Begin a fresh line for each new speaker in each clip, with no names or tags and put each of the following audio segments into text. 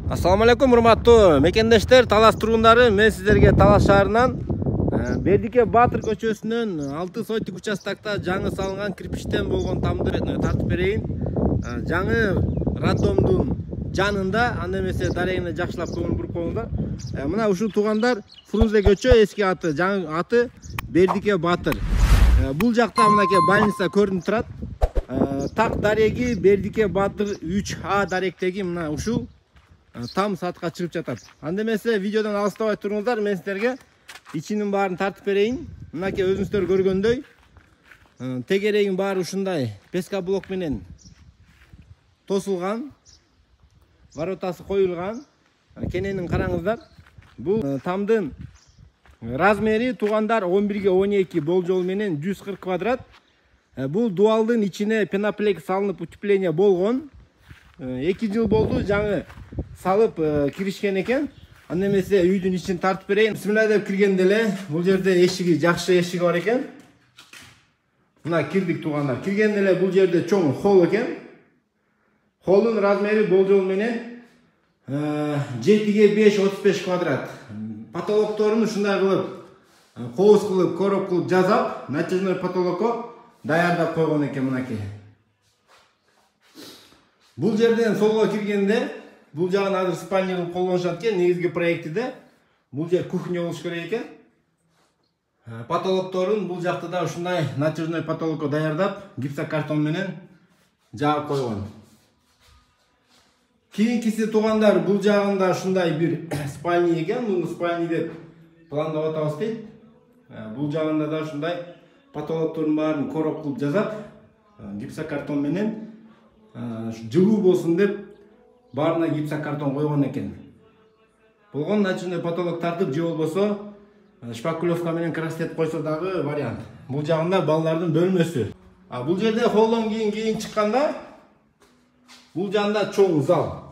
Assalamu alaikum урматтуу мекендештер, Талас тургундары. Мен сиздерге Талас шаарынан Бердике Батыр көчөсүнөн 6 сойтук участокта жаңы салынган кирпичтен болгон тамды тартып берейин. Жаңы роддомдун жанында, анда эмесе дарегине жакшылап көңүл буруп коюңуздар. Мына ушул туугандар Фрунзе көчө, эски аты, жаңы аты Бердике Батыр. Бул жакта мынакей больница көрүнүп турат. Так дареги Бердике Батыр 3А даректеги мына ушул там сатка чыгып жатат. Анда эмесе видеодон алыстабай туруңуздар, мен сиздерге ичинин баарын тартып берейин. Мынакей өзүңүздөр көргөндөй тегерегин баары ушундай пескоблок менен тосулган, воротасы коюлган. Кененин караңыздар. Бул тамдын размери туугандар 11ге 12 болжол менен 140 квадрат. Бул дуалдын ичине пеноплекс салынып утепление болгон. 2 жыл болду жаңы салып киришкен экен. Анда эмесе үйдүн ичин тартып берейин. Бисмилла деп киргенде эле бул жерде эшиги, жакшы эшиги бар экен. Мына кирдик туугандар. Киргенде эле бул жерде чоң холл экен. Холлдун размери болжол менен 7ге 5 35 квадрат. Потолокторун ушундай кылып кооз кылып, короп кылып жазап, натяжной потолокко даярдап койгон экен мынакей. Бул жерден солго киргенде, бул жагын азыр спальня кылып колдонушат экен. Негизги проектиде бул жер кухня болуш керек экен. Потолокторун бул жакта да ушундай натяжной потолокко даярдап, гипсокартон менен жаап койгон. Кийинкиси туугандар, бул жагында ушундай бир спальня экен. Муну спальня деп пландап атабыз дейт. Бул жагында да ушундай потолокторун баарын короп кылып жазап, гипсокартон менен жылуу болсун деп баарына гипсокартон койгон экен. Болгон натяжной потолок тартып, же болбосо шпаклевка менен крастет койсо дагы вариант. Бул жагында балдардын бөлмөсү. Бул жерде холлдон кийин чыкканда бул жагында чоң зал.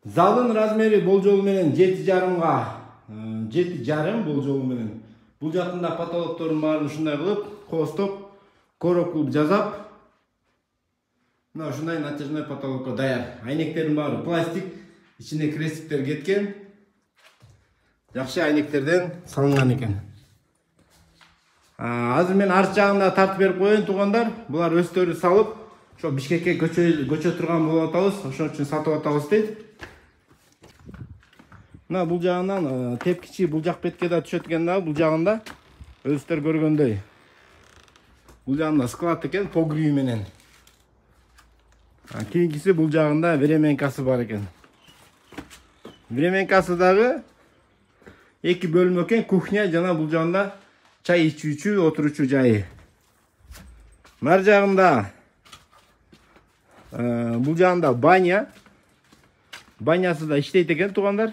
Залдын размери болжол менен 7,5га 7,5 болжол менен. Бул жактында потолокторун баарын ушундай кылып, кооздоп, короп кылып жазап, мына ушундай натяжной потолокко даяр. Айнектердин баары пластик, ичине крестиктер кеткен. Жакшы айнектерден салынган экен. Азыр мен арт жагында тартып берип коеюн туугандар. Булар өздөрү салып, ошо Бишкекке көчө турган болуп атабыз, ошон үчүн сатып атабыз дейт. Мына бул жагынан тепкичи бул жак бетке да түшөт экен да, бул жагында өзүңүздөр көргөндөй. Бул жагында склад экен, погреб менен. Кийинкиси бул жагында временкасы бар экен. Временкасы дагы 2 бөлмө экен, кухня жана бул жагында чай ичүүчү, отуручу жайы. Нар жагында бул жагында баня. Банясы да иштейт экен туугандар.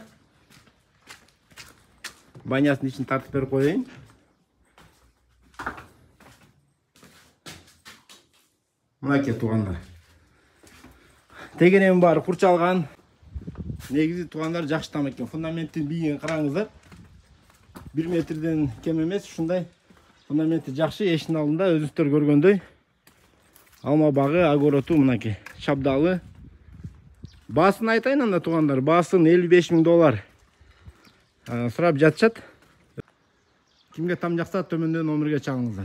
Банясынын ичин тартып берип коеюн. Мынакей туугандар. Тегеренин баары курчалган. Негизи туугандар жакшы там экен. Фундаменттин бийигин караңыздар. 1 метрден кем эмес, ушундай фундаменти жакшы. Эшиктин алдында өзүңүздөр көргөндөй алма багы, огороту мынакей шабдалы. Баасын айтайын анда туугандар. Баасын $55,000 сурап жатышат. Кимге там жакса төмөндөн номерге чалыңыздар.